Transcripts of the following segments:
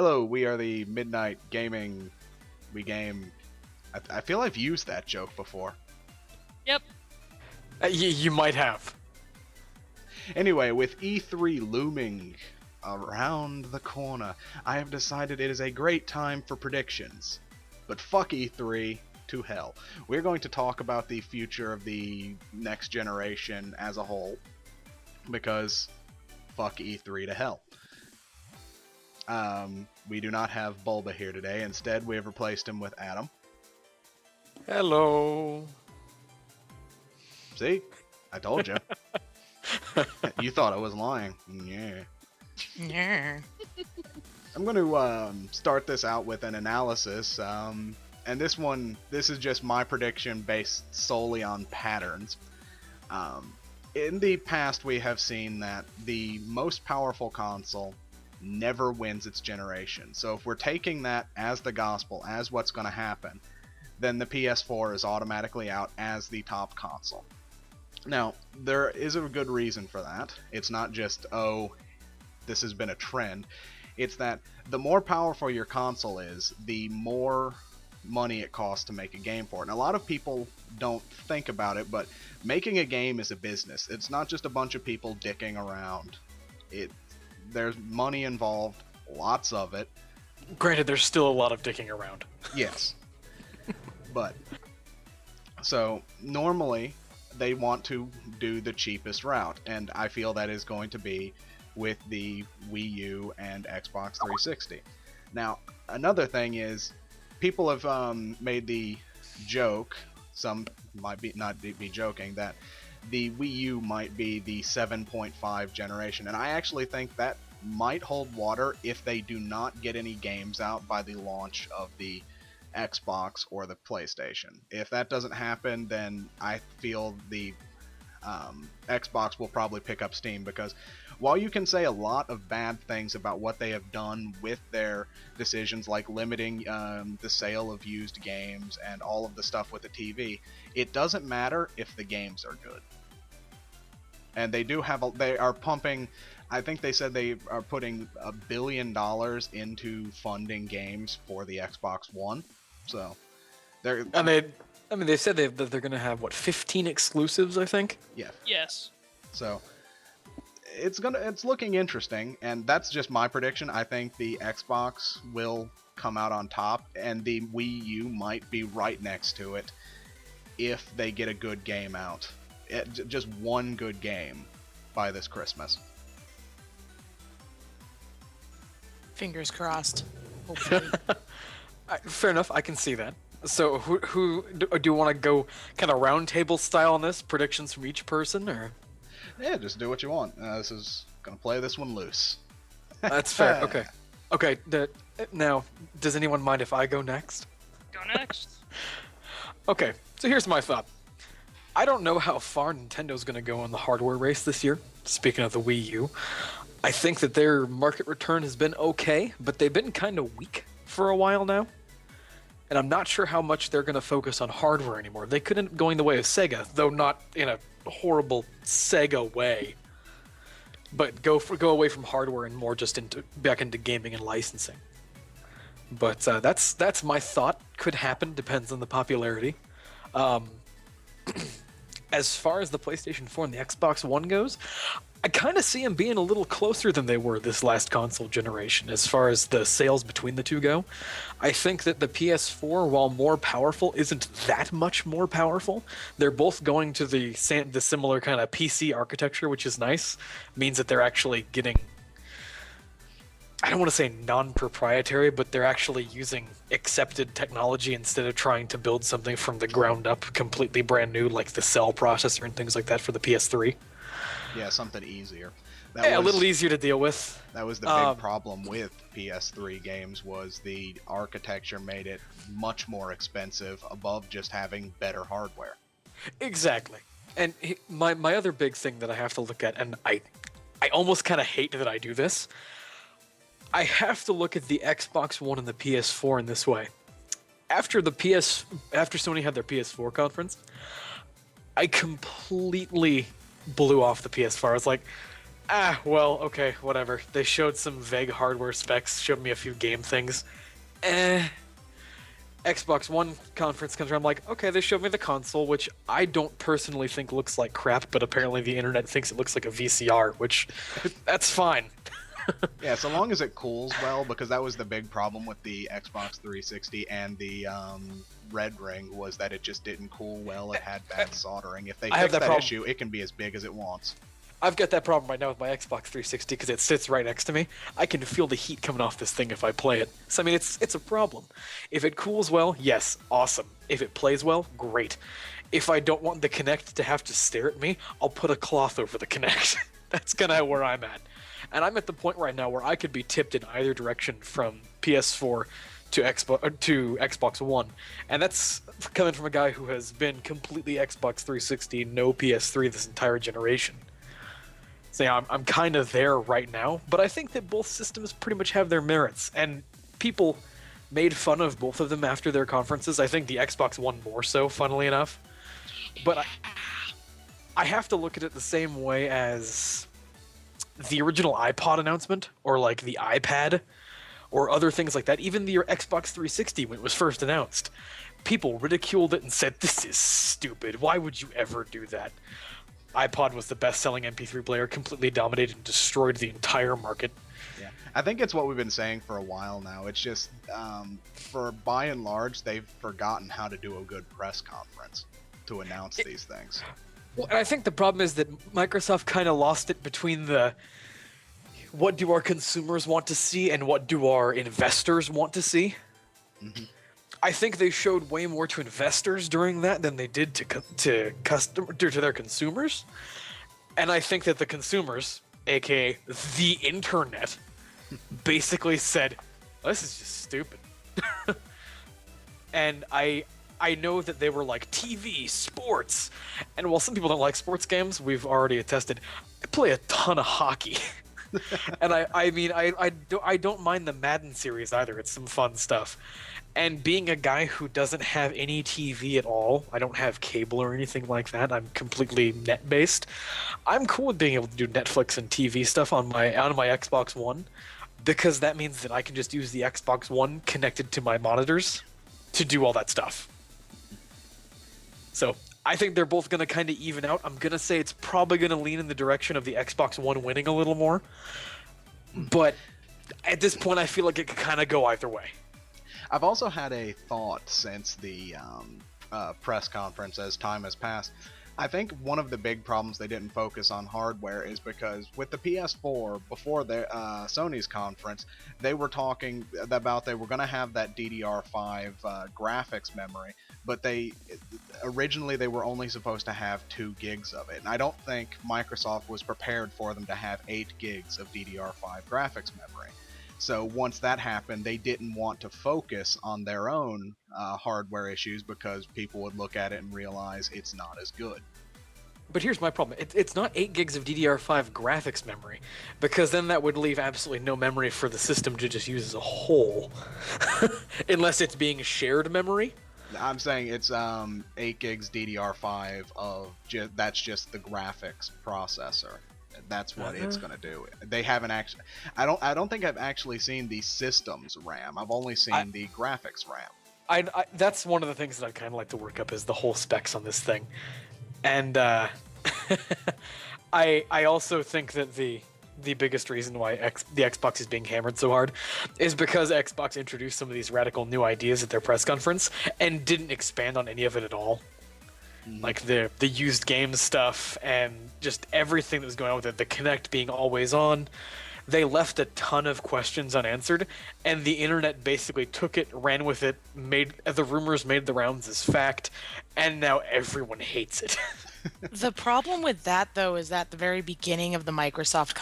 Hello, we are the Midnight Gaming. We game. I feel I've used that joke before. Yep. You might have. Anyway, with E3 looming around the corner, I have decided it is a great time for predictions. But fuck E3 to hell. We're going to talk about the future of the next generation as a whole. Because fuck E3 to hell. We do not have Bulba here today. Instead, we have replaced him with Adam. Hello. See? I told you. You thought I was lying. Yeah. Yeah. I'm going to start this out with an analysis. And this is just my prediction based solely on patterns. In the past, we have seen that the most powerful console never wins its generation. So if we're taking that as the gospel, as what's going to happen, then the PS4 is automatically out as the top console. Now, there is a good reason for that. It's not just, oh, this has been a trend. It's that the more powerful your console is, the more money it costs to make a game for it. And a lot of people don't think about it, but making a game is a business. It's not just a bunch of people dicking around. There's money involved, lots of it. Granted, there's still a lot of dicking around. Yes. But, so, normally, they want to do the cheapest route, and I feel that is going to be with the Wii U and Xbox 360. Now, another thing is, people have made the joke, some might not be joking, that the Wii U might be the 7.5 generation, and I actually think that might hold water if they do not get any games out by the launch of the Xbox or the PlayStation. If that doesn't happen, then I feel the Xbox will probably pick up steam, because while you can say a lot of bad things about what they have done with their decisions, like limiting the sale of used games and all of the stuff with the TV, it doesn't matter if the games are good. And they are pumping, I think they said they are putting $1 billion into funding games for the Xbox One. So, they said that they're going to have, 15 exclusives, I think? Yeah. Yes. So, it's looking interesting, and that's just my prediction. I think the Xbox will come out on top, and the Wii U might be right next to it if they get a good game out. Just one good game by this Christmas. Fingers crossed. Hopefully. Fair enough, I can see that. So, who do you want to go kind of round table style on this? Predictions from each person, or? Yeah, just do what you want. This is gonna play this one loose. That's fair. Okay. Okay. Now, does anyone mind if I go next? Go next. Okay. So here's my thought. I don't know how far Nintendo's going to go in the hardware race this year. Speaking of the Wii U, I think that their market return has been okay, but they've been kind of weak for a while now. And I'm not sure how much they're going to focus on hardware anymore. They could end up going the way of Sega, though not in a horrible Sega way. But go away from hardware and more just back into gaming and licensing. But that's my thought. Could happen. Depends on the popularity. As far as the PlayStation 4 and the Xbox One goes, I kind of see them being a little closer than they were this last console generation as far as the sales between the two go. I think that the PS4, while more powerful, isn't that much more powerful. They're both going to the similar kind of PC architecture, which is nice. Means that they're actually getting, I don't want to say non-proprietary, but they're actually using accepted technology instead of trying to build something from the ground up, completely brand new, like the cell processor and things like that for the PS3. Yeah, something easier. A little easier to deal with. That was the big problem with PS3 games, was the architecture made it much more expensive above just having better hardware. Exactly. And my other big thing that I have to look at, and I almost kind of hate that I do this, I have to look at the Xbox One and the PS4 in this way. After Sony had their PS4 conference, I completely blew off the PS4. I was like, Well, okay, whatever. They showed some vague hardware specs, showed me a few game things. Eh. Xbox One conference comes around, I'm like, okay, they showed me the console, which I don't personally think looks like crap, but apparently the internet thinks it looks like a VCR, which, that's fine. Yeah, so long as it cools well, because that was the big problem with the Xbox 360 and the Red Ring, was that it just didn't cool well. It had bad soldering. If they fix that issue, it can be as big as it wants. I've got that problem right now with my Xbox 360 because it sits right next to me. I can feel the heat coming off this thing if I play it. So, I mean, it's a problem. If it cools well, yes, awesome. If it plays well, great. If I don't want the Kinect to have to stare at me, I'll put a cloth over the Kinect. That's kind of where I'm at. And I'm at the point right now where I could be tipped in either direction from PS4 to Xbox One. And that's coming from a guy who has been completely Xbox 360, no PS3 this entire generation. So yeah, I'm kind of there right now, but I think that both systems pretty much have their merits, and people made fun of both of them after their conferences. I think the Xbox One more so, funnily enough. But I have to look at it the same way as the original iPod announcement, or like the iPad, or other things like that. Even the Xbox 360 when it was first announced. People ridiculed it and said, this is stupid, why would you ever do that? iPod was the best-selling MP3 player, completely dominated and destroyed the entire market. Yeah, I think it's what we've been saying for a while now. It's just, for by and large, they've forgotten how to do a good press conference to announce these things. Well, and I think the problem is that Microsoft kind of lost it between the what do our consumers want to see and what do our investors want to see. Mm-hmm. I think they showed way more to investors during that than they did to their consumers. And I think that the consumers, aka the internet, basically said, this is just stupid. And I know that they were like don't sports. And while some people don't like sports games, we've already attested, I play a ton of hockey. And I don't mind the Madden series either. It's some fun stuff. And being a guy who doesn't have any TV at all, I don't have cable or anything like that. I'm completely net-based. I'm cool with being able to do Netflix and TV stuff on my Xbox One, because that means that I can just use the Xbox One connected to my monitors to do all that stuff. So I think they're both going to kind of even out. I'm going to say it's probably going to lean in the direction of the Xbox One winning a little more. But at this point, I feel like it could kind of go either way. I've also had a thought since the press conference as time has passed. I think one of the big problems they didn't focus on hardware is because with the PS4, before the Sony's conference, they were talking about they were going to have that DDR5 graphics memory, but originally they were only supposed to have 2 gigs of it. And I don't think Microsoft was prepared for them to have 8 gigs of DDR5 graphics memory. So once that happened, they didn't want to focus on their own hardware issues because people would look at it and realize it's not as good. But here's my problem. It's not 8 gigs of DDR5 graphics memory, because then that would leave absolutely no memory for the system to just use as a whole. Unless it's being shared memory. I'm saying it's 8 gigs DDR5 of that's just the graphics processor. That's what it's going to do. They haven't actually. I don't think I've actually seen the system's RAM. I've only seen the graphics RAM. That's one of the things that I'd kind of like to work up is the whole specs on this thing, and I also think that the biggest reason why the Xbox is being hammered so hard is because Xbox introduced some of these radical new ideas at their press conference and didn't expand on any of it at all. Like the used games stuff and just everything that was going on with it, the Kinect being always on. They left a ton of questions unanswered, and the internet basically took it, ran with it, the rumors made the rounds as fact, and now everyone hates it. The problem with that, though, is that at the very beginning of the Microsoft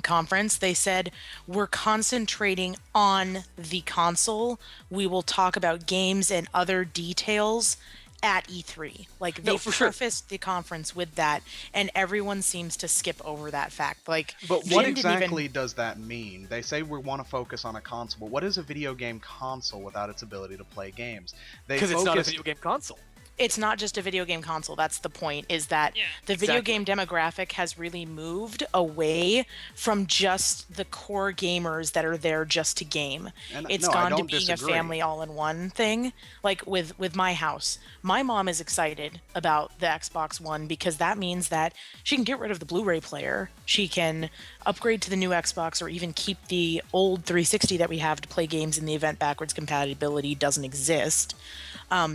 conference, they said, we're concentrating on the console. We will talk about games and other details at E3. Like, they prefaced the conference with that, and everyone seems to skip over that fact. Like, but what exactly does that mean? They say we want to focus on a console, but what is a video game console without its ability to play games? Because it's not a video game console. it's not just a video game console. That's the point, is that the video game demographic has really moved away from just the core gamers that are there just to game. And It's no, I gone to don't being disagree. a family all-in-one thing. Like with my house, my mom is excited about the Xbox One because that means that she can get rid of the Blu-ray player. She can upgrade to the new Xbox or even keep the old 360 that we have to play games in the event backwards compatibility doesn't exist.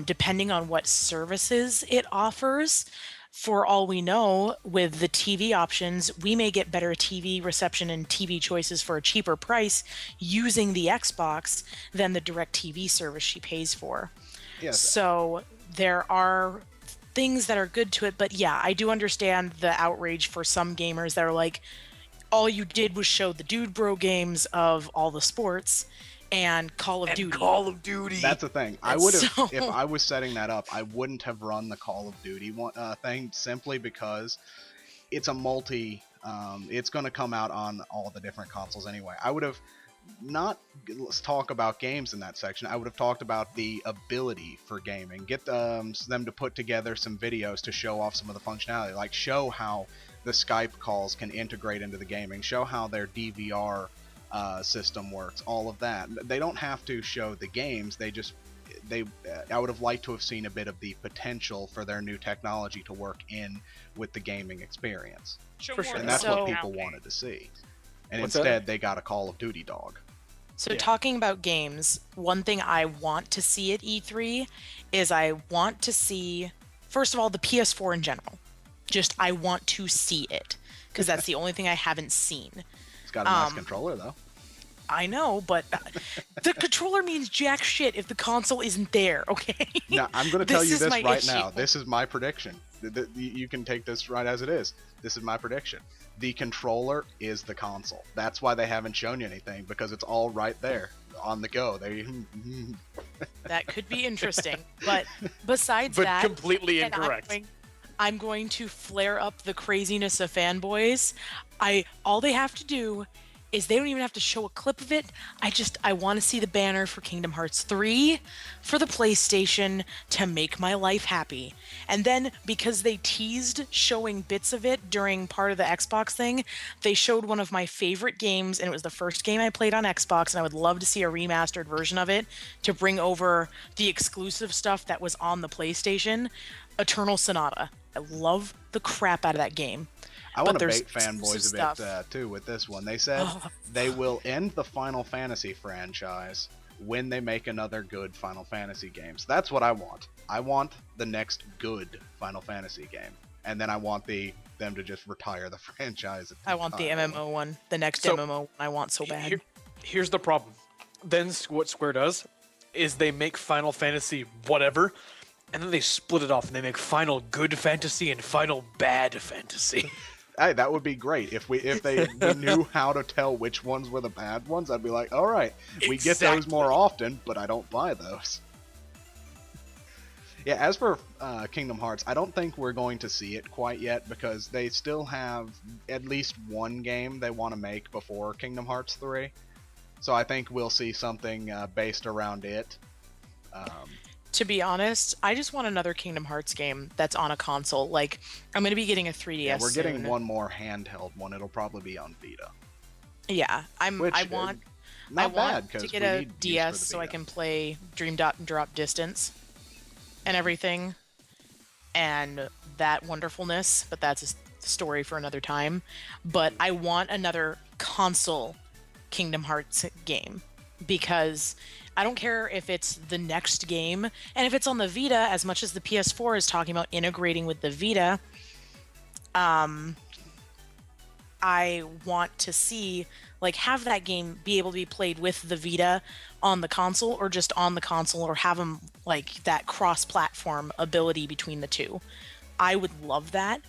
Depending on what services it offers. For all we know, with the TV options, we may get better TV reception and TV choices for a cheaper price using the Xbox than the DirecTV service she pays for. Yes. So there are things that are good to it, but yeah, I do understand the outrage for some gamers that are like, all you did was show the Dude Bro games of all the sports and Call of Duty. Call of Duty. That's the thing. I would have, So- if I was setting that up, I wouldn't have run the Call of Duty thing simply because it's a multi. It's going to come out on all the different consoles anyway. I would have not. Let's talk about games in that section. I would have talked about the ability for gaming. Get them to put together some videos to show off some of the functionality, like show how the Skype calls can integrate into the gaming, show how their DVR system works, all of that. They don't have to show the games. I would have liked to have seen a bit of the potential for their new technology to work in with the gaming experience, For sure. and that's So- what people wanted to see. And What's instead, they got a Call of Duty dog. So Yeah. talking about games, one thing I want to see at E3 is I want to see, first of all, the PS4 in general. Just I want to see it because that's the only thing I haven't seen. It's got a nice controller though. I know, but the controller means jack shit if the console isn't there, okay? Now, I'm going to tell This you is this my right issue. now. This is my prediction. You can take this right as it is. This is my prediction. The controller is the console. That's why they haven't shown you anything, because it's all right there on the go. That could be interesting. But besides But that, completely and incorrect. I'm going to flare up the craziness of fanboys. All they have to do is they don't even have to show a clip of it. I want to see the banner for Kingdom Hearts 3 for the PlayStation to make my life happy. And then because they teased showing bits of it during part of the Xbox thing, they showed one of my favorite games, and it was the first game I played on Xbox, and I would love to see a remastered version of it to bring over the exclusive stuff that was on the PlayStation, Eternal Sonata. I love the crap out of that game. I want to there's bait fanboys a stuff. bit too with this one. They said they will end the Final Fantasy franchise when they make another good Final Fantasy game. So that's what I want. I want the next good Final Fantasy game, and then I want them to just retire the franchise. I want the MMO one, the next So- MMO I want so bad. Here's the problem. Then what Square does is they make Final Fantasy whatever, and then they split it off and they make Final Good Fantasy and Final Bad Fantasy. Hey, that would be great if we knew how to tell which ones were the bad ones. I'd be like, all right, we get those more often, but I don't buy those. Yeah, as for Kingdom Hearts, I don't think we're going to see it quite yet because they still have at least one game they want to make before Kingdom Hearts 3. So I think we'll see something based around it. To be honest, I just want another Kingdom Hearts game that's on a console. Like, I'm going to be getting a 3DS Yeah, we're getting soon. one more handheld one. It'll probably be on Vita. Yeah, Which I is want not bad to because get we a need use DS for the so I Vita. can play Dream Dot and Drop Distance and everything and that wonderfulness, but that's a story for another time. But I want another console Kingdom Hearts game because I don't care if it's the next game, and if it's on the Vita, as much as the PS4 is talking about integrating with the Vita, I want to see, like, have that game be able to be played with the Vita on the console or just on the console, or have them, like, that cross-platform ability between the two. I would love that,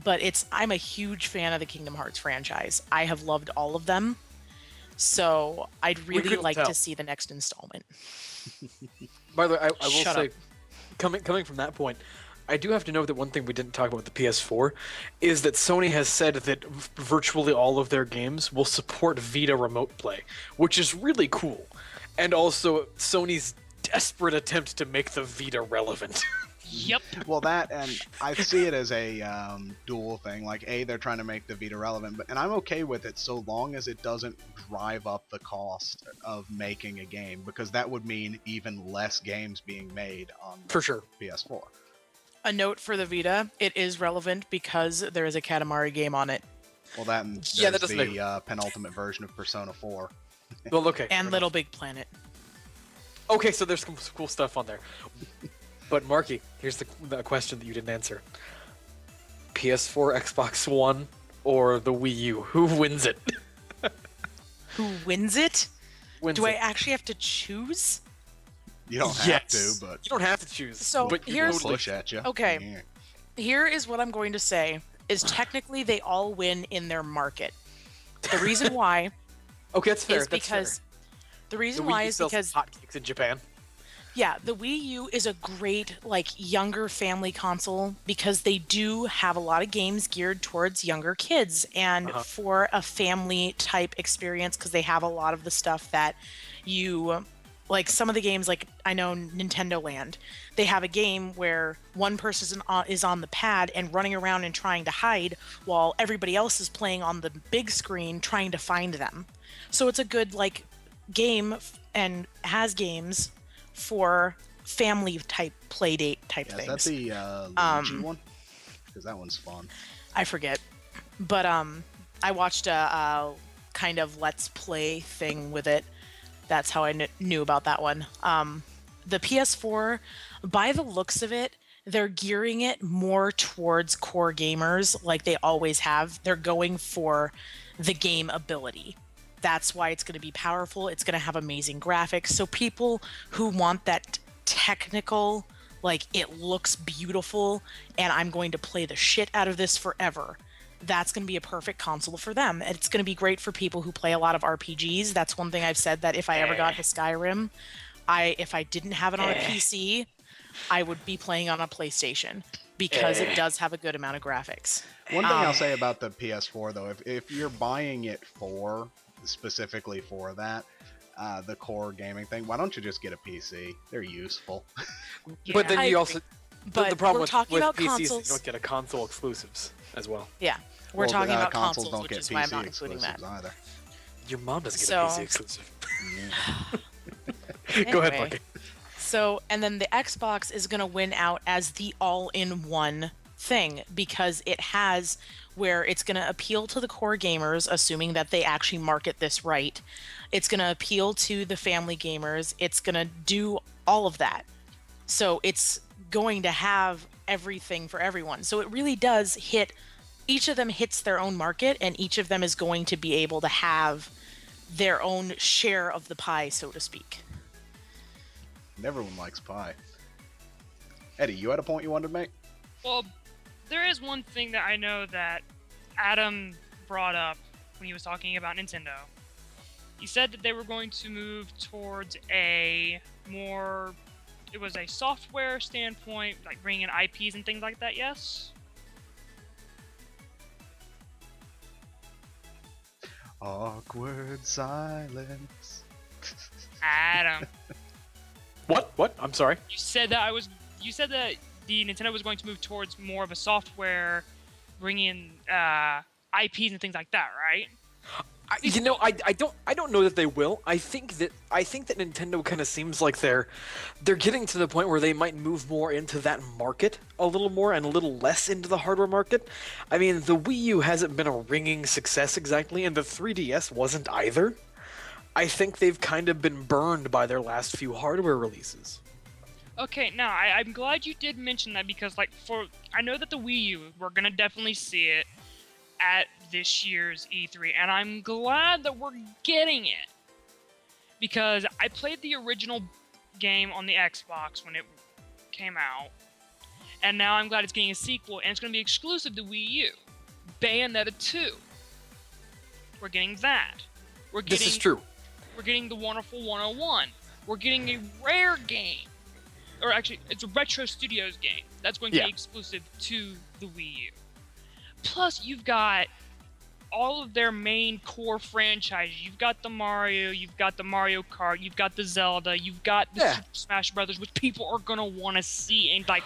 but I'm a huge fan of the Kingdom Hearts franchise. I have loved all of them, so I'd really couldn't like tell. to see the next installment. By the way, I will Shut say, up. coming from that point, I do have to note that one thing we didn't talk about with the PS4 is that Sony has said that virtually all of their games will support Vita Remote Play, which is really cool. And also Sony's desperate attempt to make the Vita relevant. Yep. Well, that, and I see it as a dual thing. Like, they're trying to make the Vita relevant, and I'm okay with it so long as it doesn't drive up the cost of making a game, because that would mean even less games being made on For sure. PS4. A note for the Vita, it is relevant because there is a Katamari game on it. Well, that and there's Yeah, that doesn't the penultimate version of Persona 4. Well, okay. And fair Little enough. Big Planet. Okay, so there's some cool stuff on there. But Marky, here's the question that you didn't answer. PS4, Xbox One, or the Wii U? Who wins it? Who wins it? Wins Do I it? actually have to choose? You don't have Yes. to, but You don't have to choose. So, but you here's- we'll totally push at you. Okay. Here is what I'm going to say, is technically they all win in their market. The reason why Okay, that's fair. is That's because... fair. The reason The Wii why U is sells because... hotcakes in Japan. Yeah, the Wii U is a great, like, younger family console because they do have a lot of games geared towards younger kids and for a family type experience because they have a lot of the stuff that you, like, some of the games, like, I know Nintendo Land, they have a game where one person is on the pad and running around and trying to hide while everybody else is playing on the big screen trying to find them. So it's a good, like, game and has games for family type play date type Is things. that the Luigi one? Because that one's fun. I forget, but I watched a kind of let's play thing with it. That's how I knew about that one. The PS4, by the looks of it, they're gearing it more towards core gamers, like they always have. They're going for the game ability. That's why it's going to be powerful. It's going to have amazing graphics. So people who want that technical, like it looks beautiful and I'm going to play the shit out of this forever, that's going to be a perfect console for them. And it's going to be great for people who play a lot of RPGs. That's one thing I've said, that if I ever got to Skyrim, if I didn't have it on a PC, I would be playing on a PlayStation because it does have a good amount of graphics. One thing I'll say about the PS4, though, if you're buying it specifically for that, the core gaming thing, why don't you just get a PC? They're useful. But then I you agree. also... But the problem we're with talking about PCs is consoles. you don't get a console exclusives as well. Yeah, we're Well, talking about consoles consoles, don't which get is why I'm PC not including that. exclusives either. Your mom doesn't get So- a PC exclusive. Yeah. Go ahead, Anyway. Marky. So, and then the Xbox is going to win out as the all-in-one thing because it has where it's going to appeal to the core gamers, assuming that they actually market this right. It's going to appeal to the family gamers. It's going to do all of that. So it's going to have everything for everyone. So it really does hit, each of them hits their own market, and each of them is going to be able to have their own share of the pie, so to speak. And everyone likes pie. Eddie, you had a point you wanted to make? Well, there is one thing that I know that Adam brought up when he was talking about Nintendo. He said that they were going to move towards a more... It was a software standpoint, like bringing in IPs and things like that, yes? Awkward silence. Adam, What? I'm sorry. you said that the Nintendo was going to move towards more of a software, bringing in IPs and things like that, right? I don't know that they will. I think that Nintendo kind of seems like they're getting to the point where they might move more into that market a little more and a little less into the hardware market. I mean, the Wii U hasn't been a ringing success exactly, and the 3DS wasn't either. I think they've kind of been burned by their last few hardware releases. Okay, now I'm glad you did mention that because, like, I know that the Wii U, we're gonna definitely see it at this year's E3, and I'm glad that we're getting it because I played the original game on the Xbox when it came out, and now I'm glad it's getting a sequel, and it's gonna be exclusive to Wii U. Bayonetta 2. We're getting that. This is true. We're getting the Wonderful 101. We're getting a Rare game. Or actually, it's a Retro Studios game. That's going to Yeah. be exclusive to the Wii U. Plus, you've got all of their main core franchises. You've got the Mario, you've got the Mario Kart, you've got the Zelda, you've got the Super Smash Brothers, which people are gonna want to see, and like,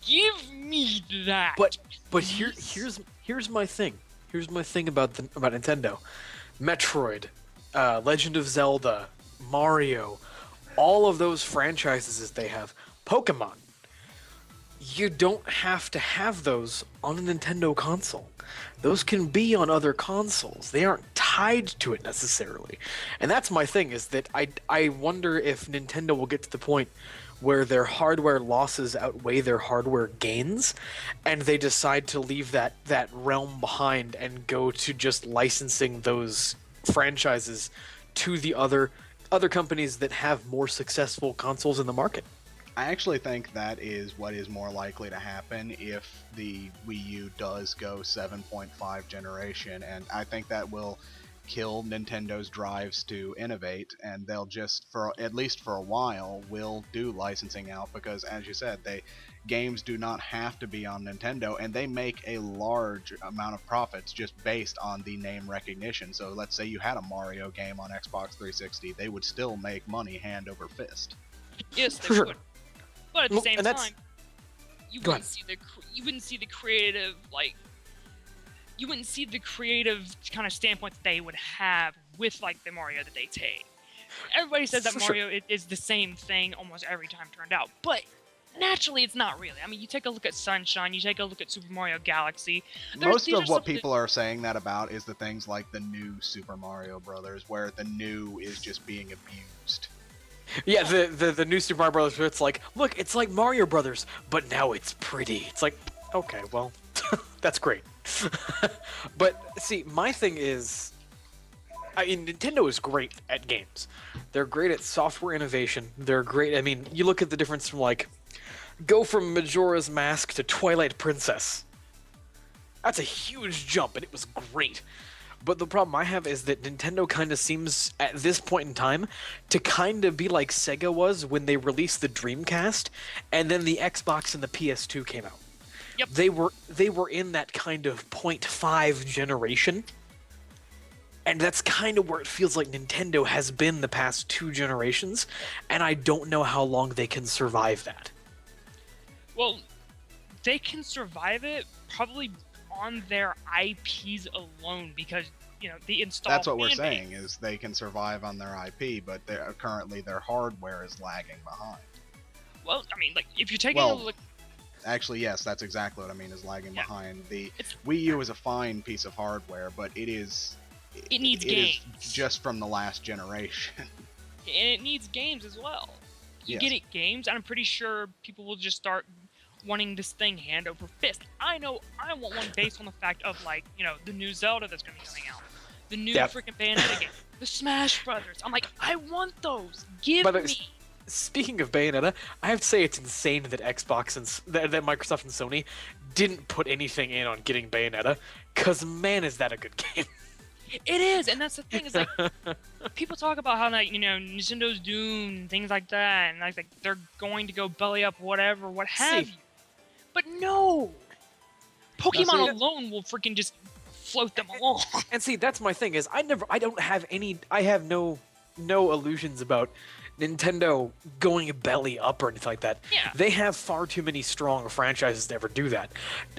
give me that. But here's my thing. Here's my thing about Nintendo. Metroid, Legend of Zelda, Mario, all of those franchises that they have. Pokemon. You don't have to have those on a Nintendo console. Those can be on other consoles. They aren't tied to it necessarily. And that's my thing, is that I wonder if Nintendo will get to the point where their hardware losses outweigh their hardware gains, and they decide to leave that realm behind and go to just licensing those franchises to the other companies that have more successful consoles in the market. I actually think that is what is more likely to happen if the Wii U does go 7.5 generation, and I think that will kill Nintendo's drives to innovate, and they'll just, for at least for a while, will do licensing out, because as you said, games do not have to be on Nintendo, and they make a large amount of profits just based on the name recognition. So let's say you had a Mario game on Xbox 360, they would still make money hand over fist. Yes, they would. But at the same and time, you wouldn't see the creative, like, you wouldn't see the creative kind of standpoint that they would have with, like, the Mario that they take. Everybody says that Mario is the same thing almost every time turned out, but naturally it's not really. I mean, you take a look at Sunshine, you take a look at Super Mario Galaxy. Most of what people are saying that about is the things like the new Super Mario Brothers, where the new is just being abused. Yeah, the new Super Mario Brothers, it's like, look, it's like Mario Brothers, but now it's pretty. It's like, okay, well, that's great. But see, my thing is, I mean, Nintendo is great at games. They're great at software innovation. They're great. I mean, you look at the difference from, like, go from Majora's Mask to Twilight Princess. That's a huge jump, and it was great. But the problem I have is that Nintendo kind of seems, at this point in time, to kind of be like Sega was when they released the Dreamcast, and then the Xbox and the PS2 came out. Yep. They were in that kind of 0.5 generation, and that's kind of where it feels like Nintendo has been the past 2 generations, and I don't know how long they can survive that. Well, they can survive it probably on their IPs alone, because, you know, the install. That's what we're saying, is they can survive on their IP, but currently their hardware is lagging behind. Well, I mean, like, if you're taking a look. Actually, yes, that's exactly what I mean, is lagging behind. The Wii U is a fine piece of hardware, but it needs games. Is just from the last generation. And it needs games as well. You get it games, and I'm pretty sure people will just start wanting this thing hand over fist. I know I want one based on the fact of, like, you know, the new Zelda that's going to be coming out, the new freaking Bayonetta game, the Smash Brothers. I'm like, I want those. Give me. Speaking of Bayonetta, I have to say it's insane that Xbox and that Microsoft and Sony didn't put anything in on getting Bayonetta, because man, is that a good game. It is, and that's the thing, is like, people talk about how, like, you know, Nintendo's doomed and things like that, and like they're going to go belly up, whatever, what have you. But no! Pokemon alone will freaking just float them along. And see, that's my thing, is I have no illusions about Nintendo going belly up or anything like that. Yeah. They have far too many strong franchises to ever do that.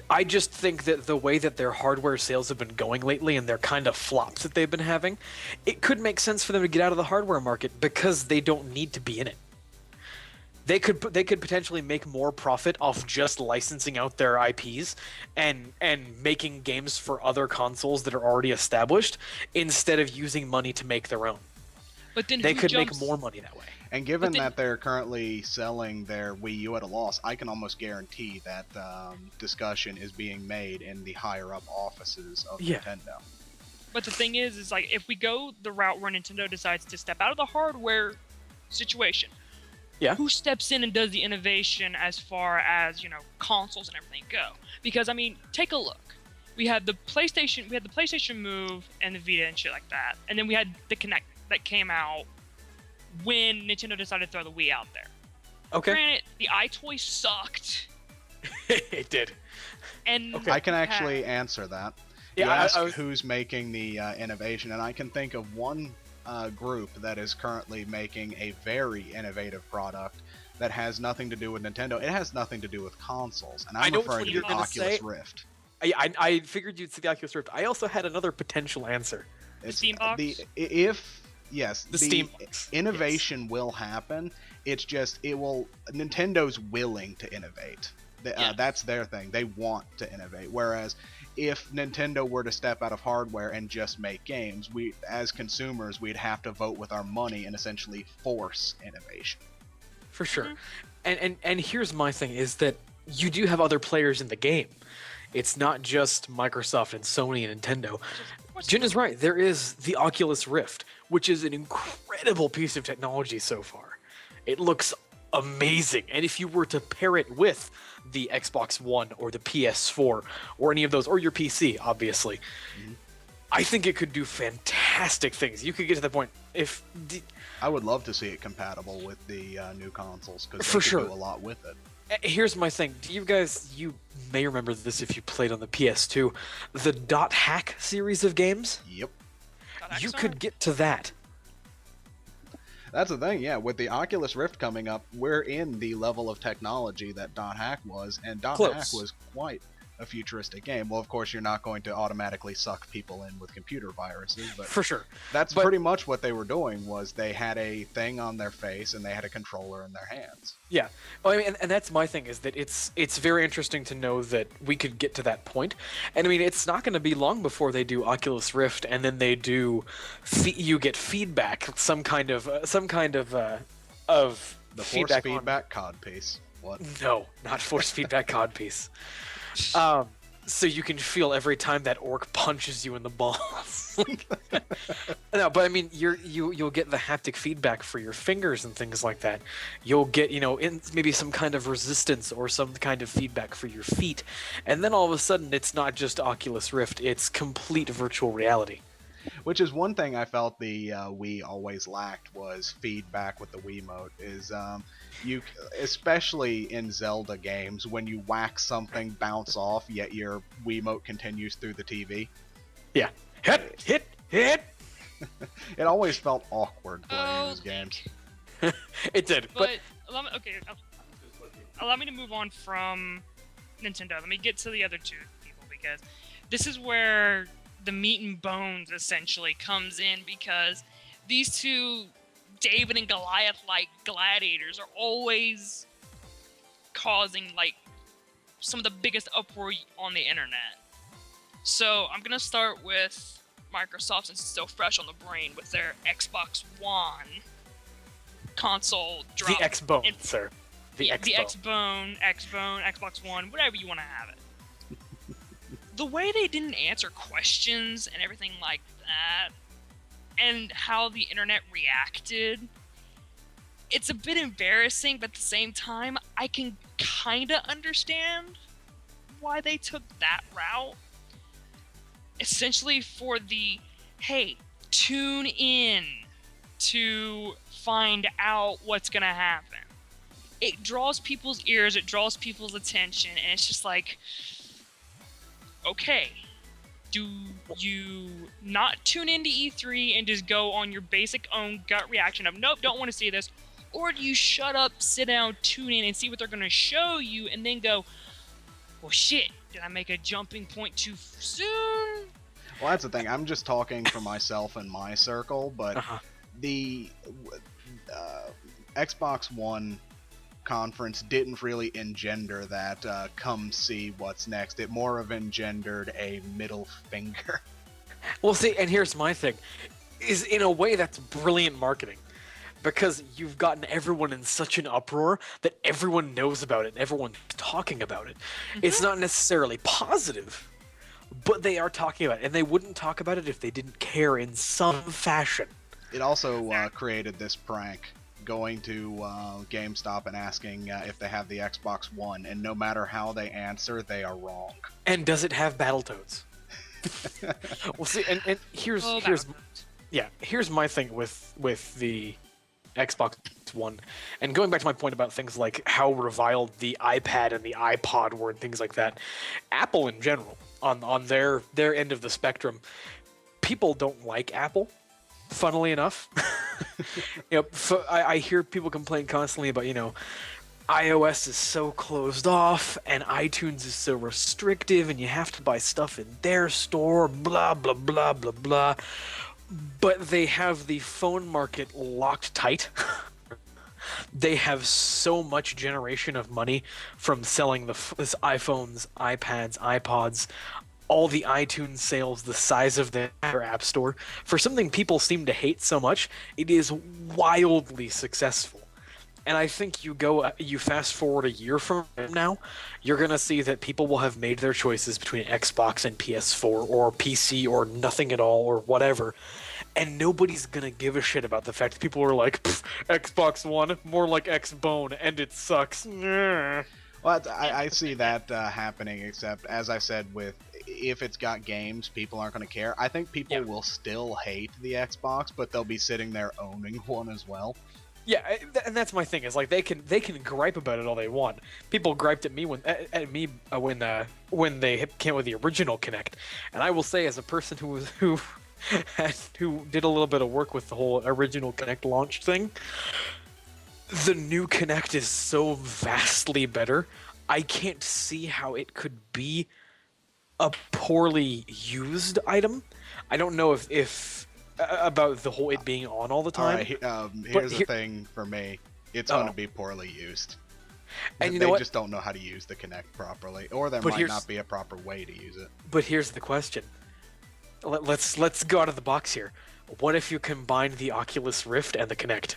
I just think that the way that their hardware sales have been going lately, and their kind of flops that they've been having, it could make sense for them to get out of the hardware market, because they don't need to be in it. They could potentially make more profit off just licensing out their IPs and making games for other consoles that are already established, instead of using money to make their own. But then they could make more money that way. And given that they're currently selling their Wii U at a loss, I can almost guarantee that discussion is being made in the higher-up offices of Nintendo. But the thing is like, if we go the route where Nintendo decides to step out of the hardware situation, who steps in and does the innovation as far as, you know, consoles and everything go? Because, I mean, take a look. We had the PlayStation Move and the Vita and shit like that, and then we had the Kinect that came out when Nintendo decided to throw the Wii out there. Okay. Granted, the iToy sucked. It did. And I can actually answer that. You Yeah, ask I was, who's making the innovation, and I can think of one group that is currently making a very innovative product that has nothing to do with Nintendo. It has nothing to do with consoles, and I I'm know which referring one to you're the gonna Oculus say. Rift. I figured you'd say the Oculus Rift. I also had another potential answer. The Steam box? If yes, The Steam box. innovation will happen. It's just Nintendo's willing to innovate. Yeah. That's their thing. They want to innovate. Whereas if Nintendo were to step out of hardware and just make games, we as consumers we'd have to vote with our money and essentially force innovation. For sure. And here's my thing is that you do have other players in the game. It's not just Microsoft and Sony and Nintendo. Jin is right. There is the Oculus Rift, which is an incredible piece of technology so far. It looks amazing. And if you were to pair it with the Xbox One or the PS4 or any of those, or your PC, obviously, I think it could do fantastic things. You could get to the point if I would love to see it compatible with the new consoles because For they could sure. do a lot with it. Here's my thing. Do you guys, you may remember this if you played on the PS2, the Dot Hack series of games? Yep. You could get to that. That's the thing, yeah. With the Oculus Rift coming up, we're in the level of technology that Dot Hack was, and Dot Hack Close. was quite a futuristic game. Well, of course, you're not going to automatically suck people in with computer viruses, but For sure. that's but- pretty much what they were doing. Was they had a thing on their face and they had a controller in their hands. Yeah. Well, I mean, and that's my thing is that it's very interesting to know that we could get to that point. And I mean, it's not going to be long before they do Oculus Rift, and then they do you get feedback, some kind of The force on- feedback cod piece. What? No, not force feedback codpiece. So you can feel every time that orc punches you in the balls. No, but I mean, you'll get the haptic feedback for your fingers and things like that. You'll get, maybe some kind of resistance or some kind of feedback for your feet, and then all of a sudden, it's not just Oculus Rift; it's complete virtual reality. Which is one thing I felt the Wii always lacked was feedback with the Wiimote. Is you, especially in Zelda games, when you whack something, bounce off, yet your Wiimote continues through the TV. Yeah, hit. It always felt awkward playing Oh, those games. It did, but allow me, allow me to move on from Nintendo. Let me get to the other two people because this is where the meat and bones essentially comes in because these two David and Goliath like gladiators are always causing like some of the biggest uproar on the internet. So I'm gonna start with Microsoft since it's so fresh on the brain with their Xbox One console drop. the X-Bone, And- sir. The X-Bone. Xbone, Xbox One, whatever you want to have it. The way they didn't answer questions and everything like that, and how the internet reacted, it's a bit embarrassing, but at the same time, I can kinda understand why they took that route. Essentially for the, hey, tune in to find out what's gonna happen. It draws people's ears, it draws people's attention, and it's just like, okay, do you not tune into E3 and just go on your basic own gut reaction of, nope, don't want to see this? Or do you shut up, sit down, tune in, and see what they're going to show you, and then go, well, shit, did I make a jumping point too soon? Well, that's the thing. I'm just talking for myself and my circle, but Uh-huh. the Xbox One conference didn't really engender that come see what's next. It more of engendered a middle finger. Well, see, and here's my thing: is in a way that's brilliant marketing, because you've gotten everyone in such an uproar that everyone knows about it, and everyone's talking about it. It's not necessarily positive, but they are talking about it, and they wouldn't talk about it if they didn't care in some fashion. It also created this prank, going to GameStop and asking if they have the Xbox One, and no matter how they answer, they are wrong. And does it have Battletoads? Well, see, and here's my thing with the Xbox One, and going back to my point about things like how reviled the iPad and the iPod were and things like that. Apple in general on their end of the spectrum, people don't like Apple. Funnily enough, I hear people complain constantly about iOS is so closed off and iTunes is so restrictive and you have to buy stuff in their store, blah, blah, blah, blah, blah. But they have the phone market locked tight. They have so much generation of money from selling this iPhones, iPads, iPods, all the iTunes sales, the size of their app store. For something people seem to hate so much, it is wildly successful. And I think you fast forward a year from now, you're going to see that people will have made their choices between Xbox and PS4 or PC or nothing at all or whatever. And nobody's going to give a shit about the fact that people are like, Xbox One, more like Xbone, and it sucks. Well, I see that happening, except, as I said, if it's got games, people aren't going to care. I think people will still hate the Xbox, but they'll be sitting there owning one as well. Yeah, and that's my thing. Is like they can gripe about it all they want. People griped at me when they came with the original Kinect, and I will say, as a person who did a little bit of work with the whole original Kinect launch thing, the new Kinect is so vastly better. I can't see how it could be a poorly used item. I don't know if about the whole it being on all the time. All right, here's the thing for me. It's going to be poorly used. And they just don't know how to use the Kinect properly, or there might not be a proper way to use it. But here's the question. Let's go out of the box here. What if you combine the Oculus Rift and the Kinect?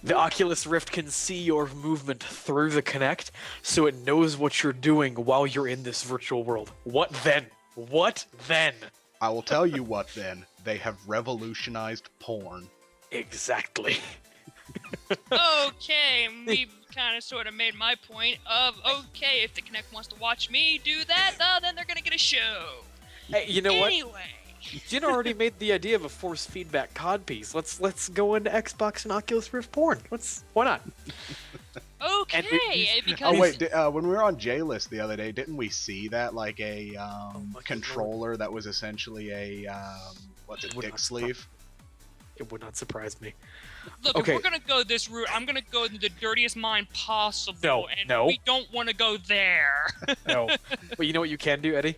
The Oculus Rift can see your movement through the Kinect, so it knows what you're doing while you're in this virtual world. What then? What then? I will tell you what then. They have revolutionized porn. Exactly. Okay, we've kind of sort of made my point of, okay, if the Kinect wants to watch me do that, then they're going to get a show. Hey, you know what? Anyway. Jin already made the idea of a force feedback codpiece. Let's go into Xbox and Oculus Rift porn. Why not? Okay, because... Oh wait, when we were on J-List the other day, didn't we see that, like a controller that was essentially a dick sleeve? It would not surprise me. Look, okay. If we're gonna go this route, I'm gonna go in the dirtiest mind possible, No. We don't want to go there. No, but you know what you can do, Eddie?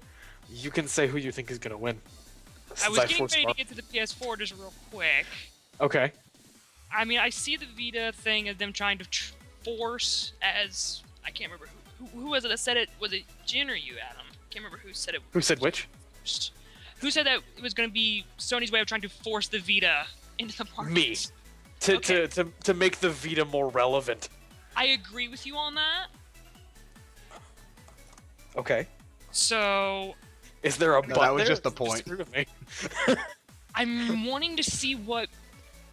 You can say who you think is gonna win. I was getting ready to get to the PS4 just real quick. Okay. I mean, I see the Vita thing as them trying to force, as I can't remember who was it that said it. Was it Jin or you, Adam? Can't remember who said it. Who said which? Who said that it was going to be Sony's way of trying to force the Vita into the market? Me. To make the Vita more relevant. I agree with you on that. Okay. So... Is there a that was just the point. I'm wanting to see what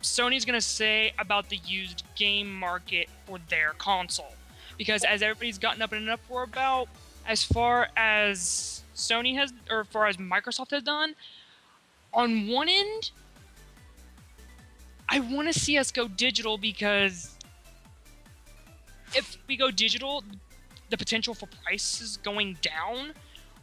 Sony's going to say about the used game market for their console. Because as everybody's gotten up in an uproar about, as far as Sony has, or as far as Microsoft has done, on one end, I want to see us go digital, because if we go digital, the potential for prices going down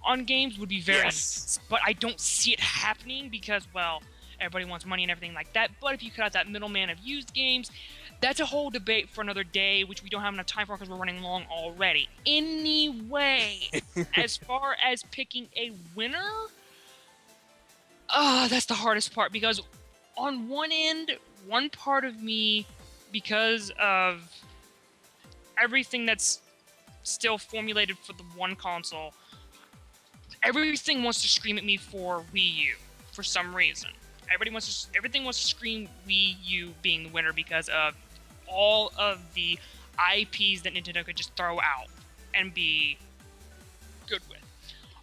on games would be very nice, but I don't see it happening because, well, everybody wants money and everything like that. But if you cut out that middleman of used games, that's a whole debate for another day, which we don't have enough time for because we're running long already. Anyway, as far as picking a winner, that's the hardest part, because on one end, one part of me, because of everything that's still formulated for the one console, everything wants to scream at me for Wii U for some reason. Everything wants to scream Wii U being the winner because of all of the IPs that Nintendo could just throw out and be good with.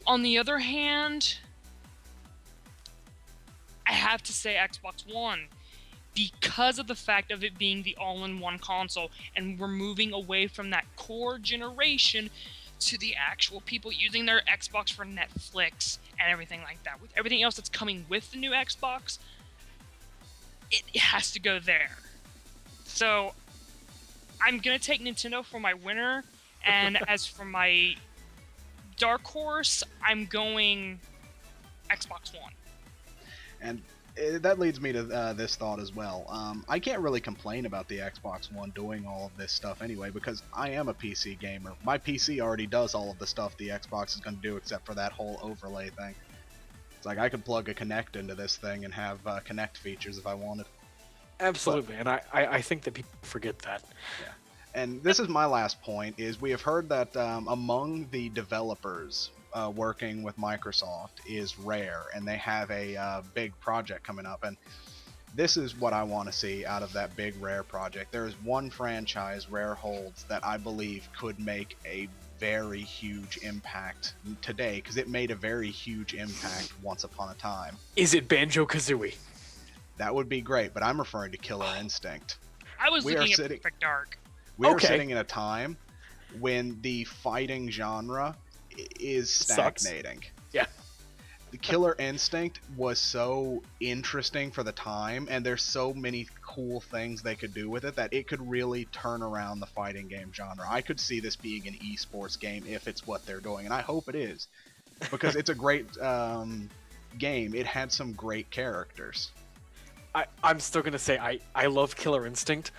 On the other hand, I have to say Xbox One, because of the fact of it being the all-in-one console, and we're moving away from that core generation to the actual people using their Xbox for Netflix and everything like that. With everything else that's coming with the new Xbox, it has to go there. So I'm going to take Nintendo for my winner, and as for my dark horse, I'm going Xbox One. And that leads me to this thought as well. I can't really complain about the Xbox One doing all of this stuff anyway, because I am a PC gamer. My PC already does all of the stuff the Xbox is going to do, except for that whole overlay thing. It's like I could plug a Kinect into this thing and have Kinect features if I wanted. Absolutely, and I think that people forget that. Yeah. And this is my last point, is we have heard that among the developers working with Microsoft is Rare, and they have a big project coming up, and this is what I want to see out of that big Rare project. There is one franchise Rare holds that I believe could make a very huge impact today, because it made a very huge impact once upon a time. Is it Banjo-Kazooie? That would be great, but I'm referring to Killer Instinct. I was looking at Perfect Dark. We are sitting in a time when the fighting genre is stagnating. Yeah. The Killer Instinct was so interesting for the time, and there's so many cool things they could do with it that it could really turn around the fighting game genre. I could see this being an esports game if it's what they're doing, and I hope it is, because it's a great game. It had some great characters. I'm still gonna say I love Killer Instinct,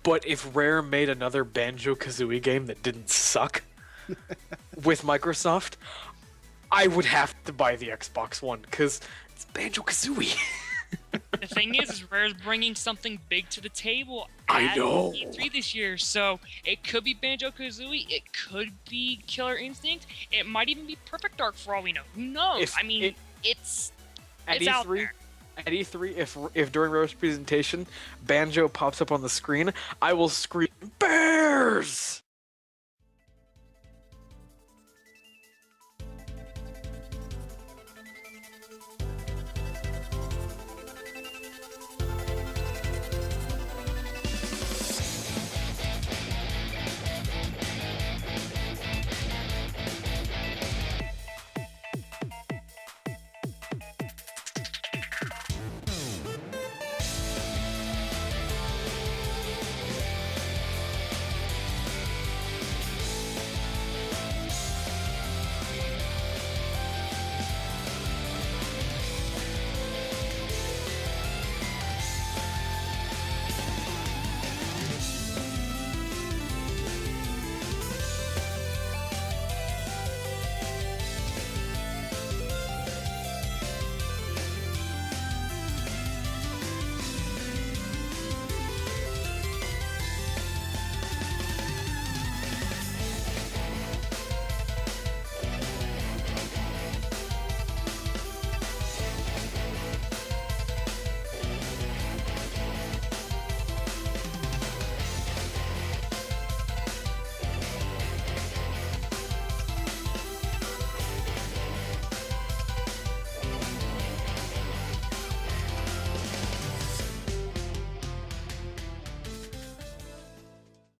but if Rare made another Banjo-Kazooie game that didn't suck with Microsoft, I would have to buy the Xbox One, because it's Banjo-Kazooie. The thing is Rare's bringing something big to the table I at know. E3 this year, so it could be Banjo-Kazooie, it could be Killer Instinct, it might even be Perfect Dark for all we know. Who knows? It's out there. At E3, if during Rare's presentation Banjo pops up on the screen, I will scream, "Bears!"